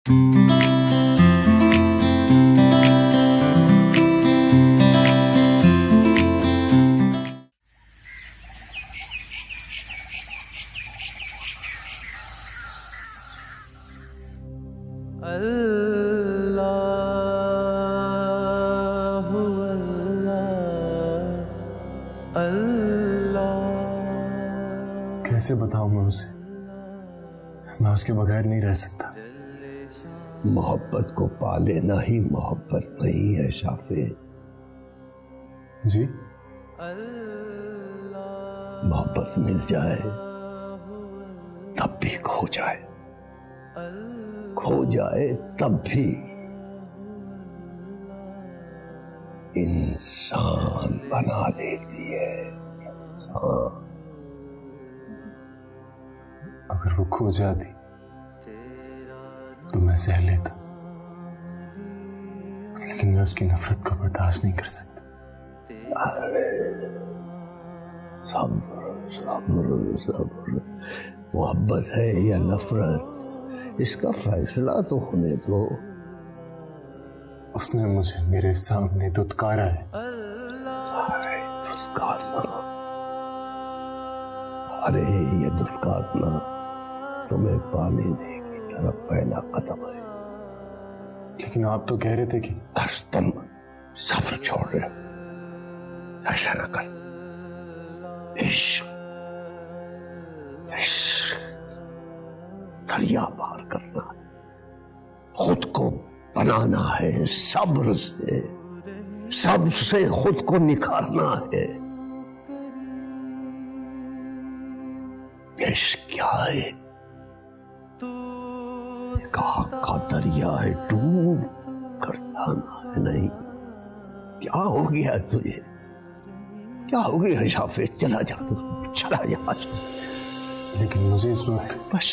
कैसे बताऊं मैं उसे? मैं उसके बगैर नहीं रह सकता। मोहब्बत को पा लेना ही मोहब्बत नहीं है शाफे। जी? मोहब्बत मिल जाए तब भी खो जाए, खो जाए तब भी इंसान बना देती है। इंसान अगर वो खो जाती तो मैं सह लेता, लेकिन मैं उसकी नफरत को बर्दाश्त नहीं कर सकता। अरे सब्र सब्र सब्र, मोहब्बत है या नफरत, इसका फैसला तो होने दो। उसने मुझे मेरे सामने दुत्कारा है। अरे दुत्कारना, अरे ये दुत्कारना तुम्हें पाने देने की तरफ पहला कदम है। लेकिन आप तो कह रहे थे कि बस तुम सब्र छोड़ रहे हो। ऐसा न कर। इश्क दरिया पार करना, खुद को बनाना है, सब्र से सबसे खुद को निखारना है। इश्क क्या है? कहा का दरिया है, डूब कर जाना है। नहीं, क्या हो गया तुझे? क्या हो गया शाफे? चला जा, तू चला जा। लेकिन मुझे इस वक्त बस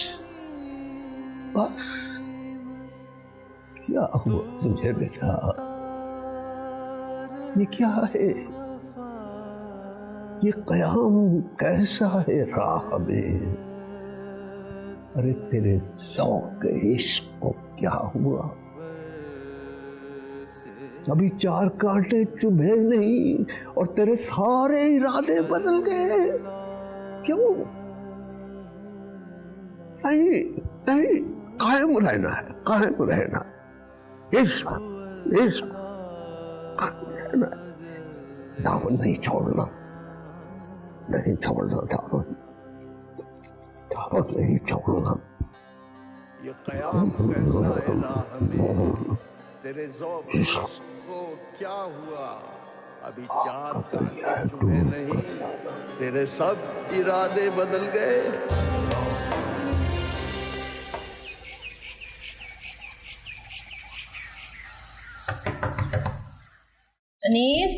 बस, क्या हुआ तुझे बेटा? ये क्या है? ये कयाम कैसा है राह में? अरे तेरे शौक इश्क को क्या हुआ? अभी 4 कांटे चुभे नहीं और तेरे सारे इरादे बदल गए। क्यों? नहीं नहीं, कायम रहना है, कायम रहना। इश्क इश्क रहना, दामन नहीं छोड़ना, नहीं छोड़ना दामन, दामन नहीं छोड़ना। ये कयाम कैसा है राह में, तेरे ज़ौक़ को क्या हुआ? अभी 4 कांटे चुभे नहीं, तेरे सब इरादे बदल गए। अनीस,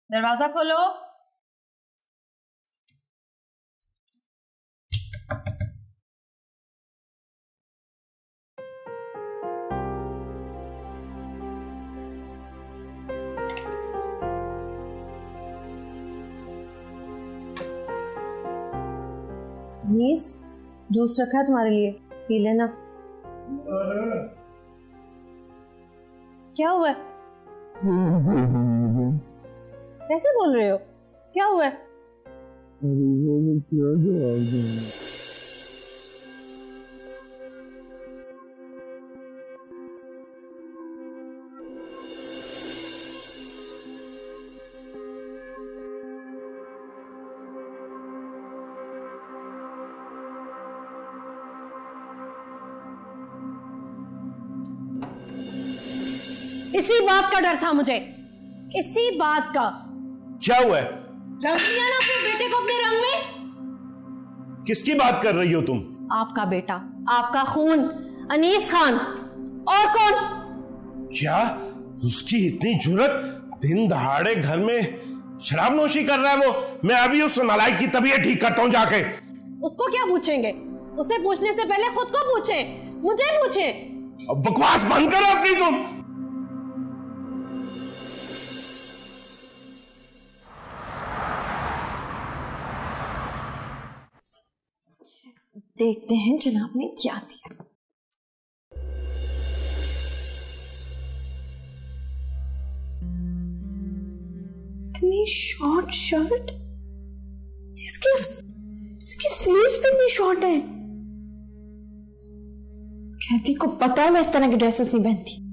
दरवाजा खोलो। अनीस, जूस रखा है तुम्हारे लिए, पी लेना। क्या हुआ है? कैसे बोल रहे हो? क्या हुआ है? इसी बात का डर था मुझे, इसी बात का। क्या हुआ है? रंग लिया ना अपने बेटे को अपने रंग में। किसकी बात कर रही हो तुम? आपका बेटा, आपका खून, अनीस खान। और कौन? क्या उसकी इतनी जुर्रत? दिन दहाड़े घर में शराब नोशी कर रहा है वो। मैं अभी उस नालायक की तबीयत ठीक करता हूँ जाके। उसको क्या पूछेंगे? उसे पूछने से पहले खुद को पूछे, मुझे पूछे। अब बकवास बंद करो अपनी तुम। देखते हैं जनाब ने क्या दिया। इतनी शॉर्ट शर्ट, इसकी स्लीव्स भी इतनी शॉर्ट है। कैफी को पता है मैं इस तरह की ड्रेसेस नहीं पहनती।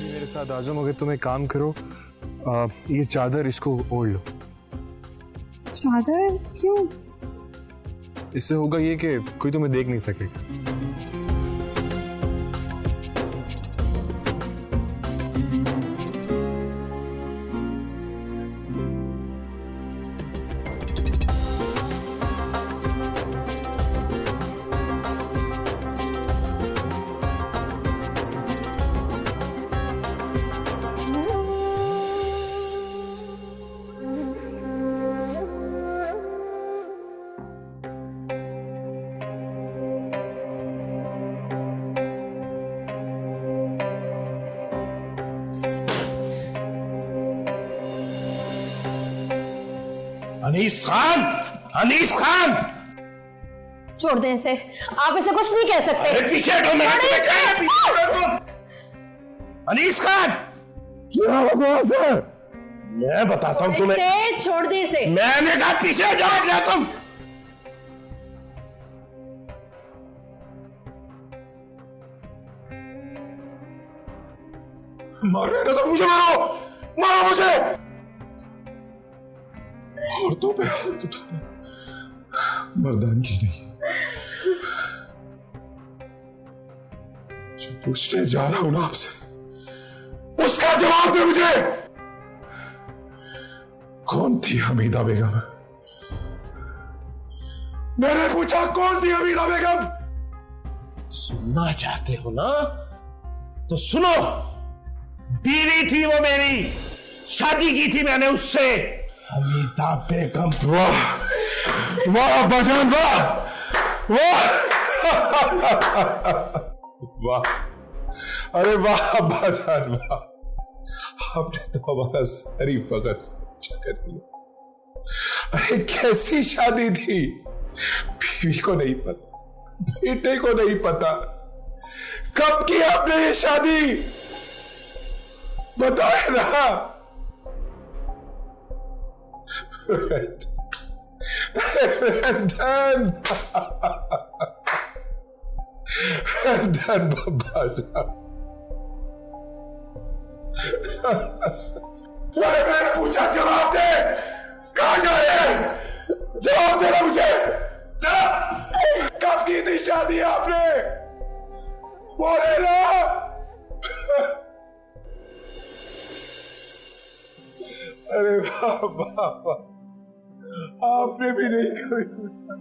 मेरे साथ आ जाओ, मगर तुम एक काम करो, ये चादर इसको ओढ़ लो। चादर क्यों? इससे होगा ये कि कोई तुम्हें देख नहीं सकेगा। अनीस खान, अनीस खान, छोड़ दें इसे, आप इसे कुछ नहीं कह सकते। अरे पीछे हटो, मैंने तुम्हें कहा है पीछे हटो। अनीस खान, क्या हुआ सर? मैं बताता हूं तुम्हें। छोड़ दे इसे। मैंने कहा पीछे जाओ क्या तुम? मार रहे तो मुझे मारो, मारो मुझे। औरतों पे हाथ उठाना मर्दानगी नहीं। जो पूछने जा रहा हूं ना आपसे, उसका जवाब दे मुझे। कौन थी हमीदा बेगम? मैंने पूछा कौन थी हमीदा बेगम? सुनना चाहते हो ना तो सुनो। बीवी थी वो मेरी, शादी की थी मैंने उससे, हमीदा बेगम। वाह वाह बजान, वाह वाह वाह, अरे वाह बजान वाह। आपने तो हमारा सारी फख्र अच्छा कर दिया। अरे कैसी शादी थी, बीवी को नहीं पता, बेटे को नहीं पता। कब की आपने ये शादी? बताए ना। धन बाबा जा। मैंने पूछा जवाब दे, कहां जा रहे? जवाब देना मुझे। चला, कब की थी शादी आपने? बोले ना। अरे वाह वाह वाह, आपने भी नहीं कभी पूछा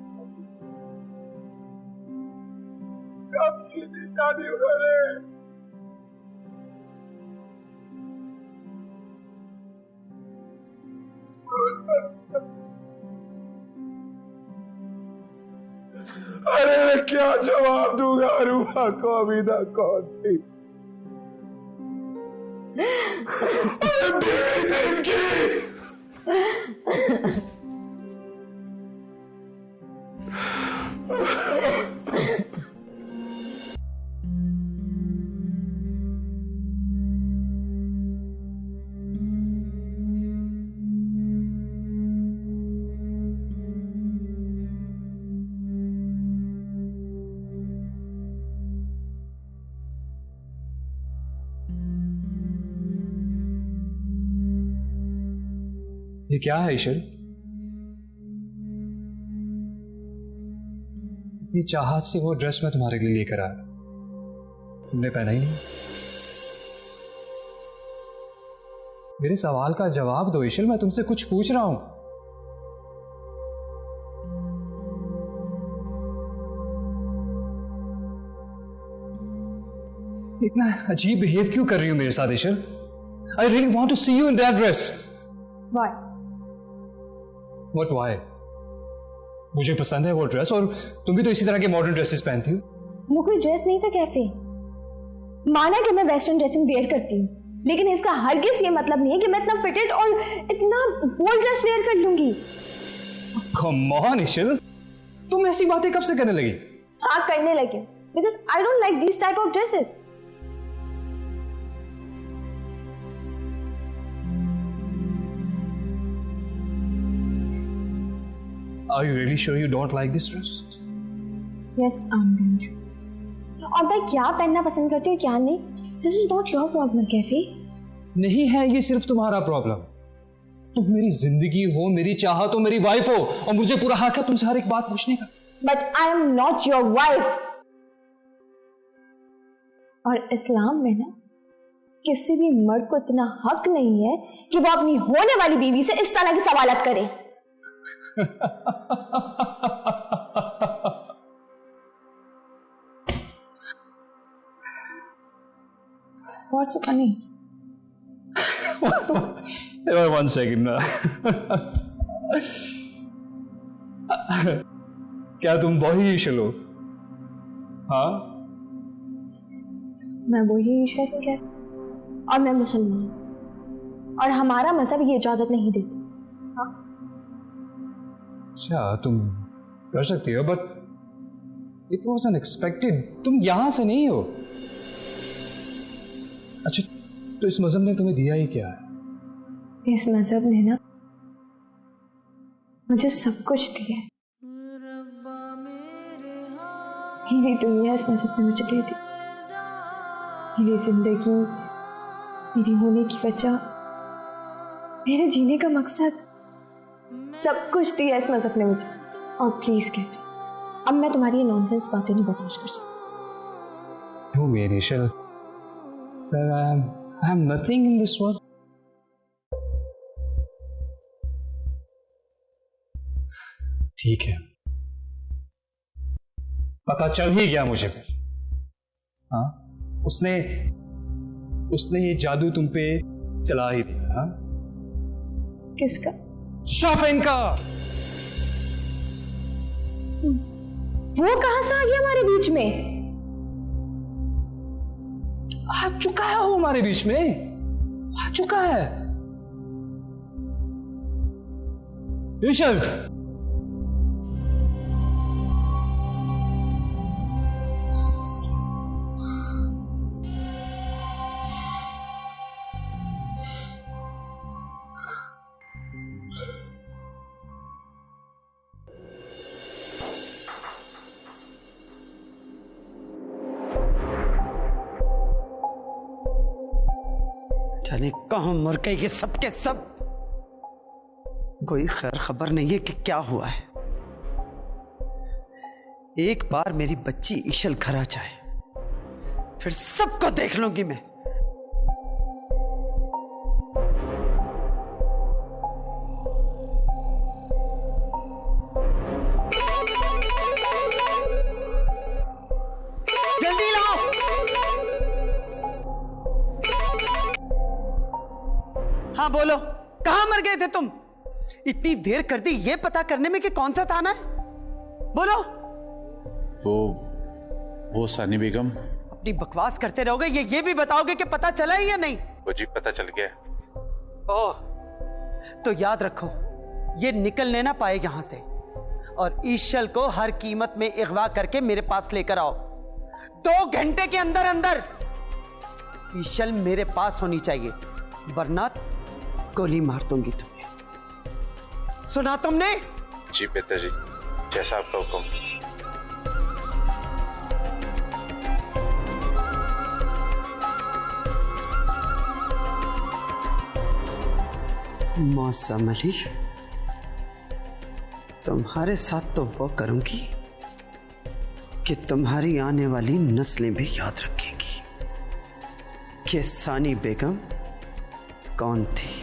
कब की थी शादी उन्होंने? अरे मैं क्या जवाब दूंगा रूहा को हमीदा कौन थी? बीवी की। ये क्या है ईशल? इतनी चाहत से वो ड्रेस मैं तुम्हारे लिए लेकर आया था, तुमने पहना ही नहीं। मेरे सवाल का जवाब दो ईशल, मैं तुमसे कुछ पूछ रहा हूं। इतना अजीब बिहेव क्यों कर रही हो मेरे साथ ईशल? I really want to see you in that dress. Why? What why? मुझे पसंद है वो ड्रेस, और तुम भी तो इसी तरह के मॉडर्न ड्रेसेस पहनती हो। वो कोई ड्रेस नहीं था कैफे। माना कि मैं वेस्टर्न ड्रेसिंग वेयर करती हूँ, लेकिन इसका हरगिज ये मतलब नहीं है कि मैं इतना फिटेड और इतना बोल्ड ड्रेस वेयर कर लूंगी। Come on, इशिल, तुम ऐसी बातें कब से करने लगी? हाँ, करने लगी, because I don't like this type of dresses. Are you really sure you don't like this dress? Yes, I'm really sure. और मैं क्या पहनना पसंद करती हूँ क्या नहीं, this is not your problem cafe. नहीं है, ये सिर्फ तुम्हारा प्रॉब्लम। तुम मेरी जिंदगी हो, मेरी चाहत हो, मेरी वाइफ हो, और मुझे पूरा हक है तुमसे हर एक बात पूछने का। But I am not your wife. और इस्लाम में ना किसी भी मर्द को इतना हक नहीं है कि वो अपनी होने वाली बीवी से इस तरह की सवालत करे। What's so funny? One second ना। क्या तुम वही इशिल हो? हाँ, मैं वही ईश्वर हूँ क्या? और मैं मुसलमान हूँ, और हमारा मजहब ये इजाजत नहीं देता। हाँ? अच्छा, तुम कर सकती हो, बट इट वॉज अनएक्सपेक्टेड। तुम यहां से नहीं हो। अच्छा, तो इस मजहब ने तुम्हें दिया ही क्या है? इस मजहब ने ना मुझे सब कुछ दिया है। मेरी दुनिया इस मजहब ने मुझे दे दी, मेरी जिंदगी, मेरी होने की वजह, मेरे जीने का मकसद, सब कुछ दिया इस मजहब ने मुझे। और प्लीज कहते, अब मैं तुम्हारी ये नॉनसेंस बातें नहीं बर्दाश्त कर सकती। क्यों मेरी शल? I am nothing in this world. ठीक है, पता चल ही गया मुझे फिर। हाँ, उसने ये जादू तुम पे चला ही दिया। हाँ, किसका? शाफिन का। वो कहां से आ गया हमारे बीच में? आ चुका है वो हमारे बीच में, आ चुका है। इशिल, जाने कहां मर गए ये सब के सब। कोई खैर खबर नहीं है कि क्या हुआ है। एक बार मेरी बच्ची इशल घर आ जाए, फिर सबको देख लूंगी मैं। जल्दी लाओ। हाँ बोलो, कहां मर गए थे तुम? इतनी देर कर दी ये पता करने में कि कौन सा थाना है। बोलो। वो सानी बेगम। अपनी बकवास करते रहोगे, ये भी बताओगे कि पता चला ही या नहीं? वो जी पता चल गया। ओह, तो याद रखो, ये निकलने ना पाए यहां से, और ईशल को हर कीमत में अगवा करके मेरे पास लेकर आओ। 2 घंटे के अंदर अंदर ईशल मेरे पास होनी चाहिए, वरना गोली मार दूंगी तुम्हें। सुना तुमने? जी पिताजी, जैसा आपका हुक्म। मौसम अली, तुम्हारे साथ तो वो करूंगी कि तुम्हारी आने वाली नस्लें भी याद रखेंगी कि सानी बेगम कौन थी।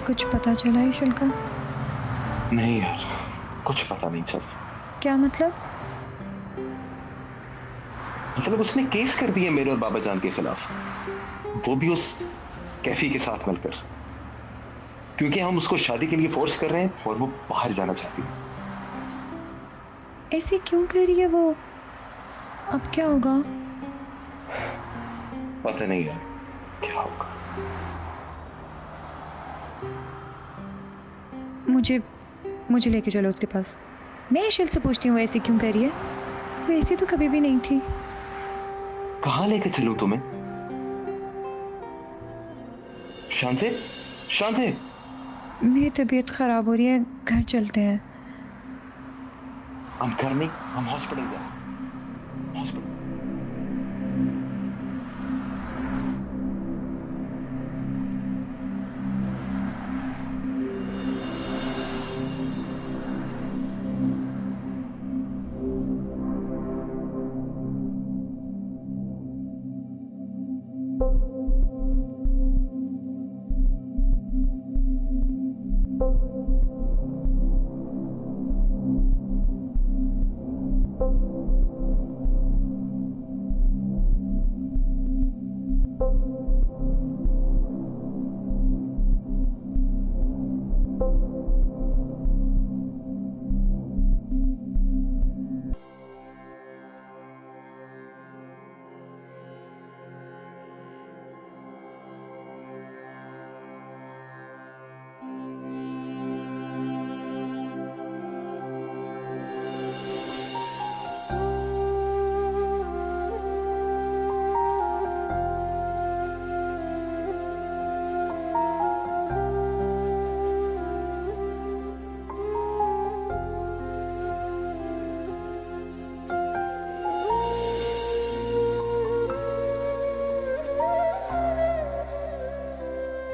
कुछ पता चला ईशल का? नहीं यार, कुछ पता नहीं चला। क्या मतलब? मतलब उसने केस कर दिया मेरे और बाबा जान के खिलाफ, वो भी उस कैफी के साथ मिलकर, क्योंकि हम उसको शादी के लिए फोर्स कर रहे हैं और वो बाहर जाना चाहती है। ऐसे क्यों कर रही है वो? अब क्या होगा? पता नहीं यार क्या होगा। मुझे लेके चलो उसके पास। मैं ईशल से पूछती हूँ ऐसे क्यों कर रही है। वो ऐसी तो कभी भी नहीं थी। कहाँ लेके चलूं तुम्हें? शांति, शांति, मेरी तबीयत खराब हो रही है, घर चलते हैं। हम घर नहीं, हम हॉस्पिटल जाए। हॉस्पिटल।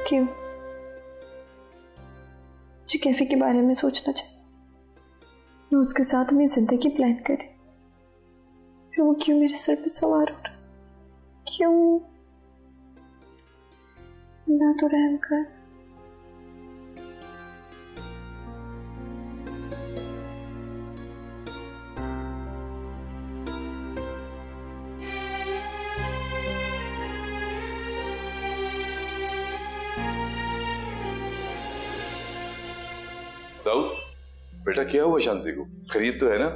क्यों? मुझे कैफे के बारे में सोचना चाहिए। मैं उसके साथ अपनी जिंदगी प्लान करी, फिर वो क्यों मेरे सर पे सवार हो रहा? क्यों? ना तो रहम कर। दाऊद, बेटा क्या हुआ शांति को? खरीद तो है ना?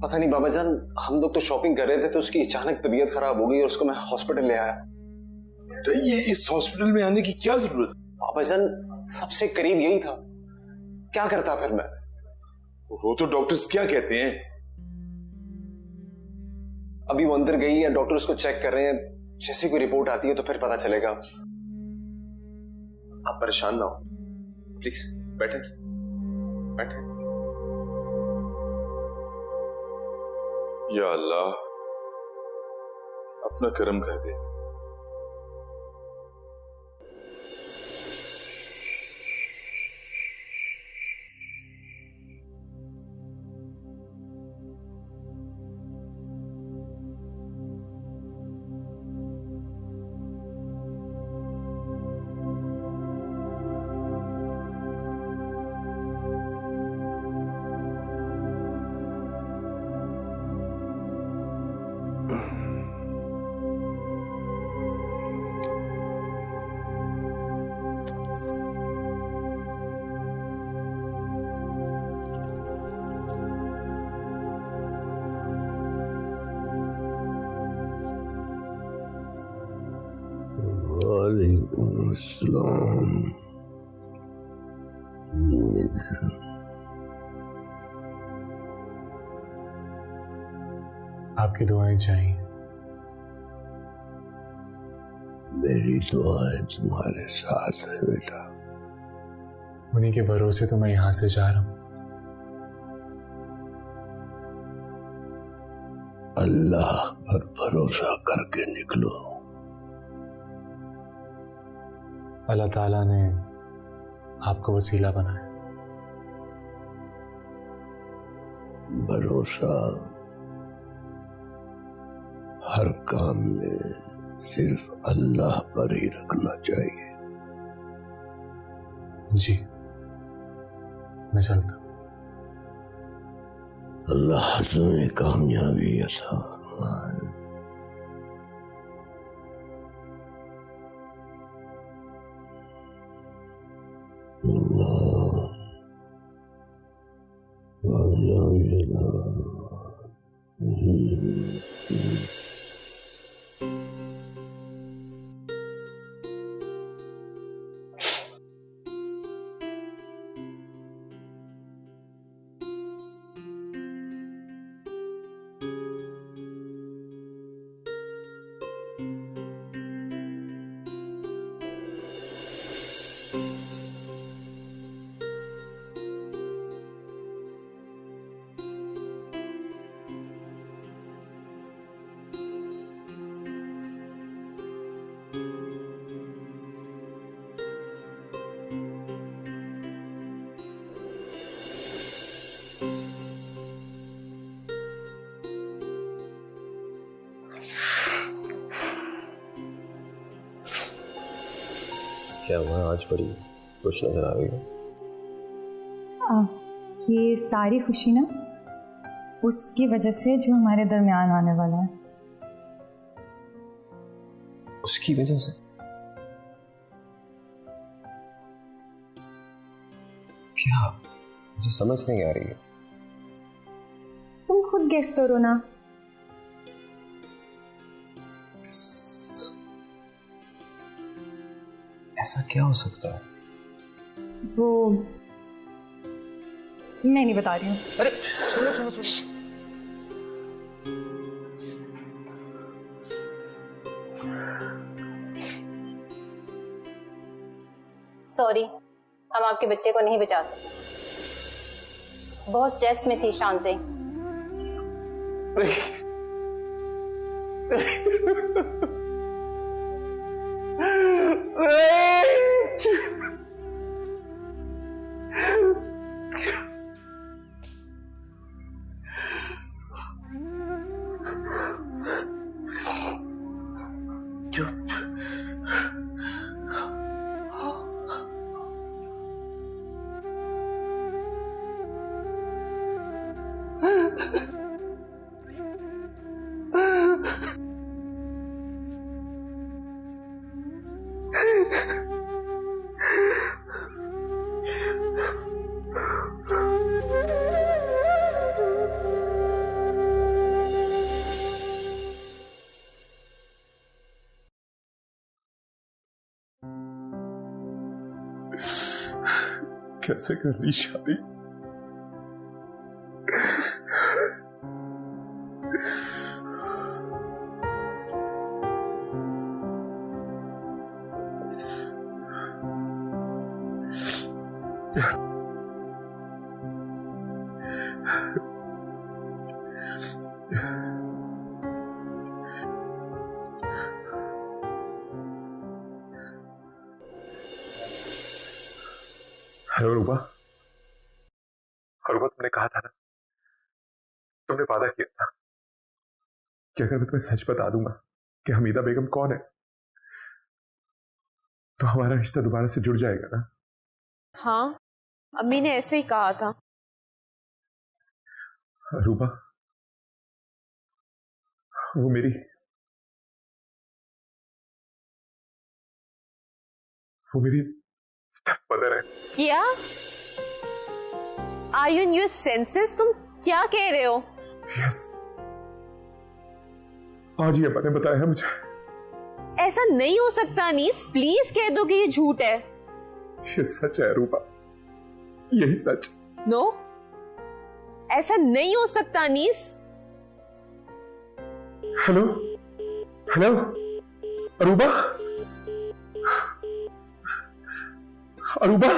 पता नहीं बाबा जान, हम लोग तो शॉपिंग कर रहे थे तो उसकी अचानक तबीयत खराब हो गई और उसको मैं हॉस्पिटल ले आया। तो ये इस हॉस्पिटल में आने की क्या जरूरत? बाबा जान सबसे करीब यही था, क्या करता फिर मैं? वो तो डॉक्टर्स क्या कहते हैं? अभी वो अंदर गई है, डॉक्टर उसको चेक कर रहे हैं, जैसे कोई रिपोर्ट आती है तो फिर पता चलेगा। आप परेशान ना हो, प्लीज बैठे बैठे। या अल्लाह, अपना करम कर दे। वालेकुम अस्सलाम। आपकी दुआएं चाहिए। मेरी दुआएं तुम्हारे साथ है बेटा। उन्हीं के भरोसे तो मैं यहां से जा रहा हूं। अल्लाह पर भरोसा करके निकलो। अल्लाह ताला ने आपको वसीला बनाया। भरोसा हर काम में सिर्फ अल्लाह पर ही रखना चाहिए। जी मैं चलता। अल्लाह तुम्हें कामयाबी अता फरमाए। क्या हुआ, आज बड़ी खुश नजर आ रही है? ये सारी खुशी ना उसकी वजह से जो हमारे दरमियान आने वाला है। उसकी वजह से? क्या? मुझे समझ नहीं आ रही है। तुम खुद गेस करो ना। ऐसा क्या हो सकता है? वो मैं नहीं बता रही हूँ। अरे सुनो सुनो सुनो, सॉरी, हम आपके बच्चे को नहीं बचा सकते। बहुत स्ट्रेस में थी शान से। कैसे कर ली शादी? हेलो रूबा। रूबा, तुमने कहा था ना, तुमने वादा किया था कि अगर मैं तुम्हें सच बता दूंगा कि हमीदा बेगम कौन है तो हमारा रिश्ता दोबारा से जुड़ जाएगा ना? हाँ, अम्मी ने ऐसे ही कहा था। रूबा, वो मेरी स्टेपमदर है। क्या? Are you in your senses? तुम क्या कह रहे हो? यस, आज ही अब्बा ने बताया है मुझे। ऐसा नहीं हो सकता अनीस, प्लीज कह दो कि ये झूठ है। ये सच है रूबा, यही सच। नो, ऐसा नहीं हो सकता अनीस। हेलो हेलो अरूबा, अरूबा,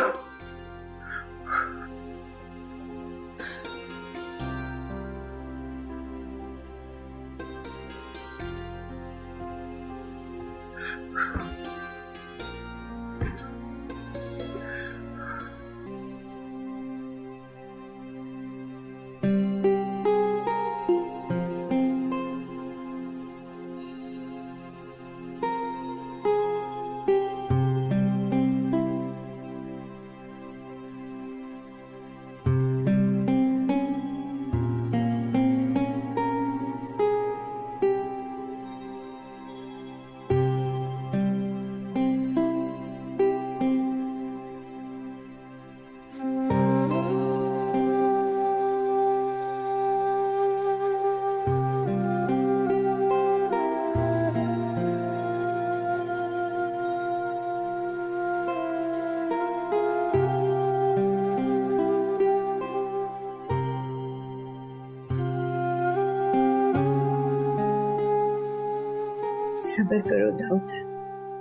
सब्र करो दाऊद,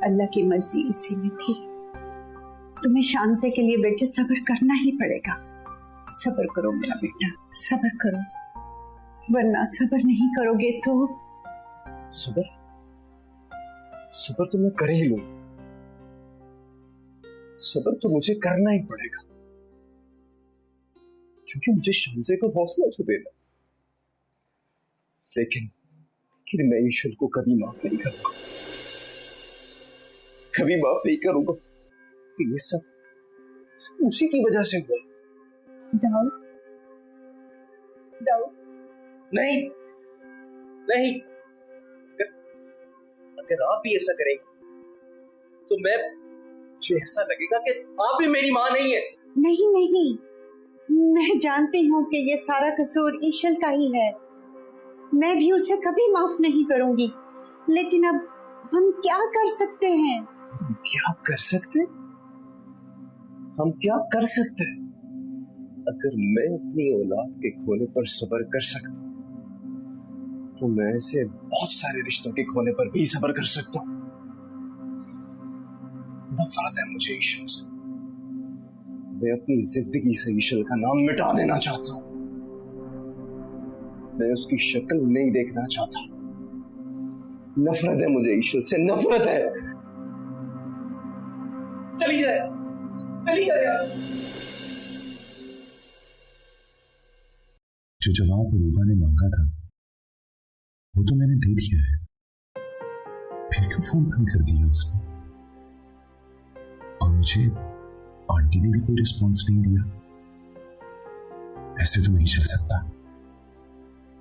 अल्लाह की मर्जी इसी में थी। तुम्हें शानसे के लिए बेटे सब्र करना ही पड़ेगा। सब्र करो मेरा बेटा, सब्र करो, वरना सब्र नहीं करोगे तो। सब्र सब्र तो मैं कर ही लूं, सब्र तो मुझे करना ही पड़ेगा, क्योंकि मुझे शानसे को हौसला तो देना। लेकिन मैं ईश्वर को कभी माफ नहीं करूंगा, कभी माफ नहीं करूंगा कि ये सब उसी की वजह से हुआ। दाऊद, नहीं नहीं, अगर आप भी ऐसा करेंगे तो मुझे ऐसा लगेगा कि आप भी मेरी मां नहीं है। नहीं नहीं, मैं जानती हूँ कि ये सारा कसूर ईश्वर का ही है, मैं भी उसे कभी माफ नहीं करूंगी। लेकिन अब हम क्या कर सकते हैं? क्या कर सकते? हम क्या कर सकते? अगर मैं अपनी औलाद के खोने पर सब्र कर सकता तो मैं ऐसे बहुत सारे रिश्तों के खोने पर भी सब्र कर सकता हूं। नफरत है मुझे ईश्वर से, मैं अपनी जिंदगी से ईश्वर का नाम मिटा देना चाहता हूं, मैं उसकी शक्ल नहीं देखना चाहता। नफरत है मुझे ईश्वर से, नफरत है। चली जाए, चली जाए यार। जो जवाब रूबा ने मांगा था वो तो मैंने दे दिया है, फिर क्यों फोन बंद कर दिया उसने? और मुझे आंटी ने भी कोई रिस्पॉन्स नहीं दिया। ऐसे तो नहीं चल सकता,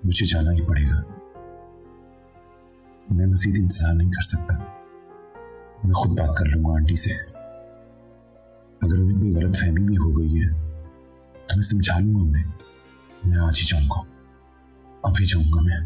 मुझे जाना ही पड़ेगा। मैं मजीद इंतजार नहीं कर सकता, मैं खुद बात कर लूंगा आंटी से। अगर उन्हें कोई गलत फहमी भी हो गई है तो मैं समझा लूंगा उन्हें। मैं आज ही जाऊंगा, अभी जाऊंगा मैं।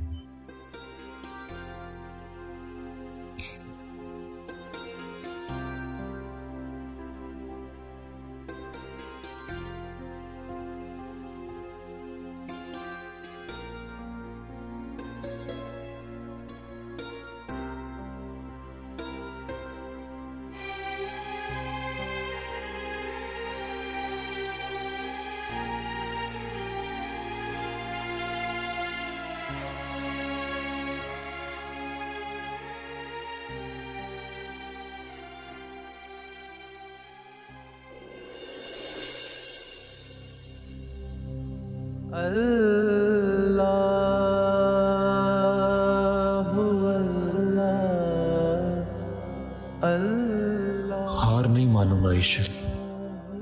हार नहीं मानूंगा ईश्वर,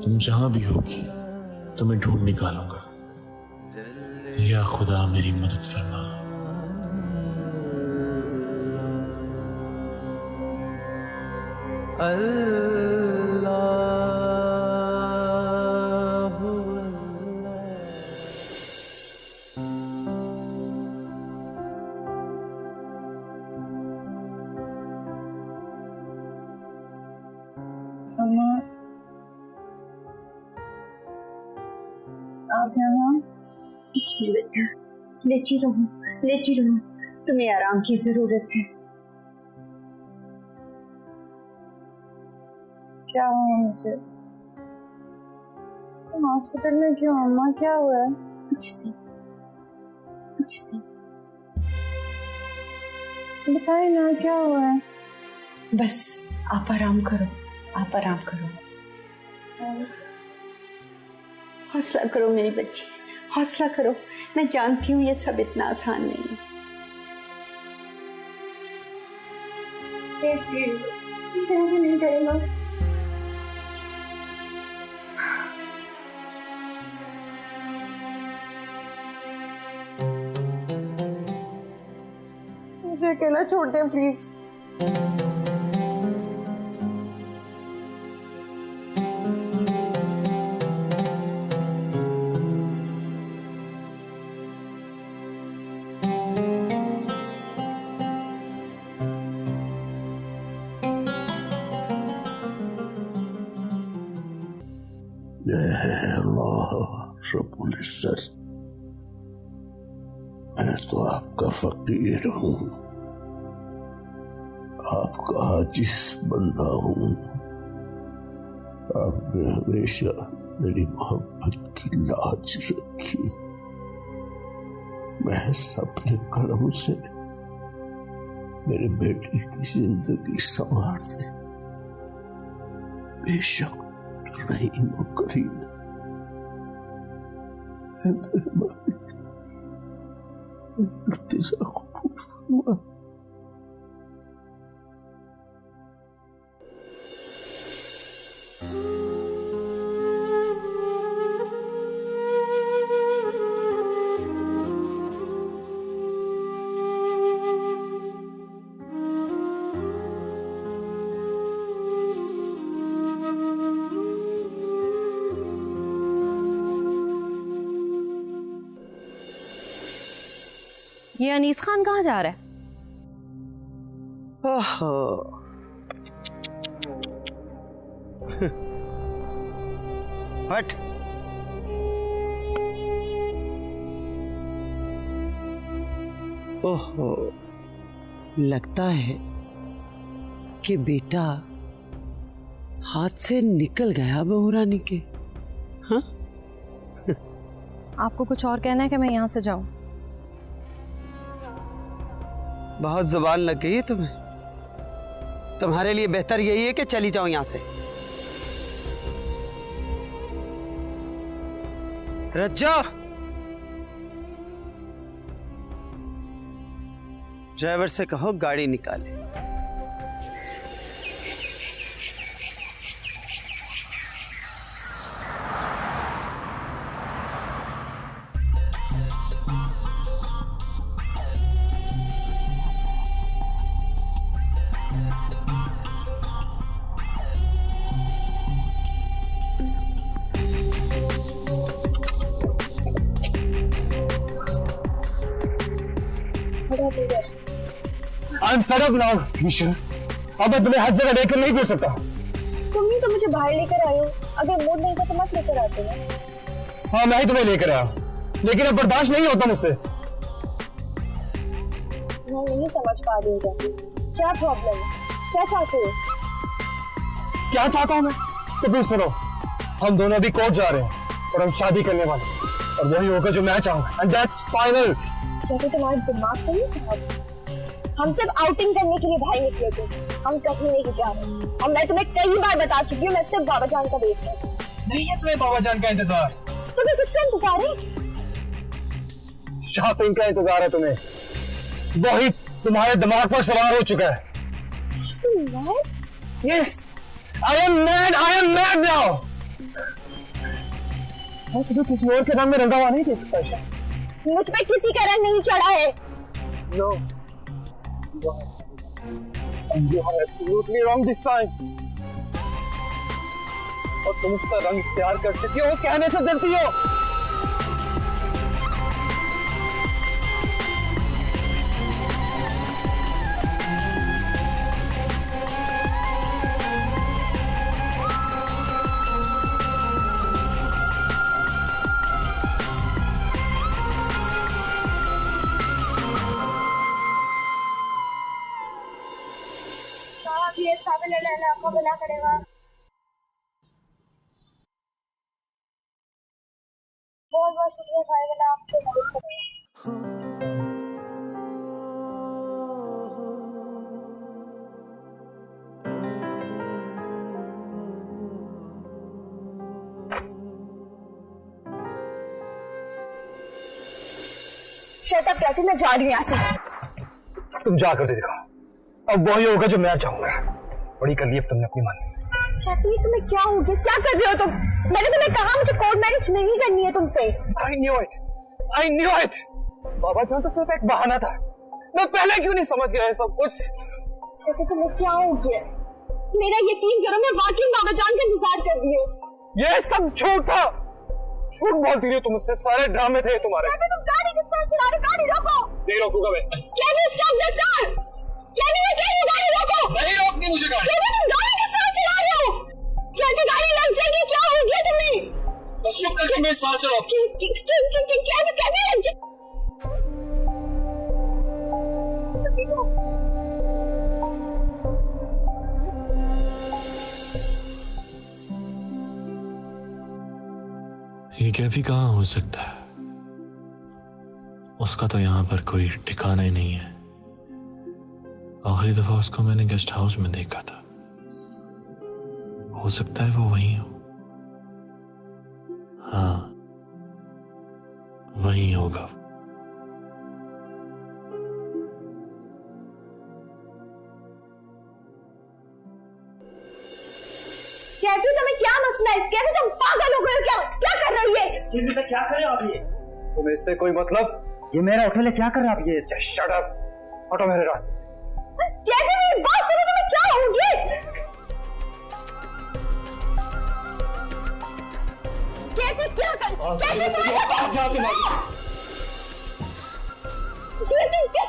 तुम जहां भी होगी तुम्हें ढूंढ निकालूंगा। या खुदा मेरी मदद फरमा। आप यहाँ? कुछ नहीं बेटा, लेटी रहो, लेटी रहो, तुम्हें आराम की जरूरत है। क्या हुआ मुझे? हॉस्पिटल में क्यों अम्मा, क्या हुआ है? कुछ नहीं, कुछ नहीं। बताइए ना क्या हुआ है? बस आप आराम करो, आप आराम करो। हौसला करो मेरी बच्ची, हौसला करो। मैं जानती हूँ ये सब इतना आसान नहीं है। प्लीज ऐसे नहीं करेगा। मुझे अकेला छोड़ दें प्लीज। अल्लाह रब्बुल इज्जत, मैं तो आपका फकीर हूं, आपका आजिज़ बंदा हूं। आपने हमेशा मेरी मोहब्बत की लाज रखी। महज अपने कलम से मेरे बेटे की जिंदगी संवार दे। बेशक रहीम और करीम है मेरे मालिक, तेरा हुआ। ये अनीस खान कहाँ जा रहा है? ओहो, हट। ओहो, लगता है कि बेटा हाथ से निकल गया बहू रानी के। हाँ? आपको कुछ और कहना है कि मैं यहाँ से जाऊं? बहुत जुबान लग गई है तुम्हें। तुम्हारे लिए बेहतर यही है कि चली जाओ यहां से। रज्जो, ड्राइवर से कहो गाड़ी निकाले। I'm fed up now, Isha. अब मैं तुम्हें हर जगह लेकर नहीं घूम सकता। तुम ही तो मुझे बाहर लेकर आए हो। अगर मूड नहीं था तो मत लेकर आते ना। हाँ, मैं ही तुम्हें लेकर आया, लेकिन अब बर्दाश्त नहीं होता मुझसे। मैं नहीं समझ पा रही हूँ क्या प्रॉब्लम है, क्या चाहते हो? क्या चाहता हूँ मैं? तो फिर सुनो, हम दोनों अभी कोर्ट जा रहे हैं और हम शादी करने वाले, और वही होगा जो मैं चाहूँगा, and that's final। क्या तुम्हारा दिमाग तो नहीं खराब? हम सिर्फ आउटिंग करने के लिए भाई निकले थे, हम कहीं नहीं जा रहे। और मैं तुम्हें कई बार बता चुकी हूँ, मैं सिर्फ बाबा जान का वेट कर। नहीं है तुम्हें बाबा जान का इंतजार? तुम्हें किसका इंतजार है? शॉपिंग का इंतजार है तुम्हें। वही तुम्हारे दिमाग पर सवार हो चुका है। What? Yes, I am mad. I am mad now. मैं तुम्हें किसी और के रंग में रंगा हुआ नहीं दे सकता ईशा। मुझ पे किसी का रंग नहीं चढ़ा है। No. And you are absolutely wrong this time. और तुम उसका रंग इख्तियार कर चुकी हो, कहने से डरती हो। आपको भला करेगा। बहुत बहुत शुक्रिया साहिब, अल्लाह आपको मदद करेगा। शट अप कैफी, मैं जा रही हूँ यहाँ से। तुम जा कर दिखा, अब वही होगा जो मैं चाहूंगा। बड़ी कर ली अब तुमने अपनी मान। कैफी, तुम्हें क्या हो गया? क्या कर रहे हो तुम? मैंने तुम्हें कहा मुझे कोर्ट मैरिज नहीं करनी है तुमसे। I knew it. I knew it. बाबा जान तो सिर्फ एक बहाना था। मैं पहले क्यों नहीं समझ गया सब कुछ? कैफी, तुम्हें क्या हो गया? मेरा यकीन करो, मैं वाकई बाबा जान का इंतजार कर रही हूँ। ये सब झूठ था। झूठ बोलती रही तुम मुझसे, सारे ड्रामे थे तुम्हारे। कैफी, तुम गाड़ी किस तरह चला रहे हो? गाड़ी रोको। नहीं रोकूंगा मैं। Kaifi, stop the car. Kaifi, मैं कह रही हूँ गाड़ी रोको। नहीं रोकनी मुझे गाड़ी। कैफी, तुम गाड़ी किस तरह चला रहे हो? कैफी, गाड़ी लग जाएगी, क्या हो गया तुम्हें? बस चुप करके मेरे साथ चलो। कैफी, कैफी लग जाए। ये कैफी कहाँ हो सकता है? उसका तो यहां पर कोई ठिकाना ही नहीं है। आखिरी दफा उसको मैंने गेस्ट हाउस में देखा था। हो सकता है वो वहीं हो। हाँ, वहीं होगा। कैफी, तुम्हें क्या मसला है? कैफी, तुम पागल हो गए हो क्या? क्या कर रही है? क्या कर रहे हो आप? ये तुम्हें इससे कोई मतलब? ये मेरा होटल है, क्या कर रहे हो आप? ये शट अप, हटो मेरे रास्ते से। कैफी, मेरी बात सुनो, तुम्हें क्या हो गया? कैफी, क्या कर? कैफी, तुम्हारे साथ ये तुम किस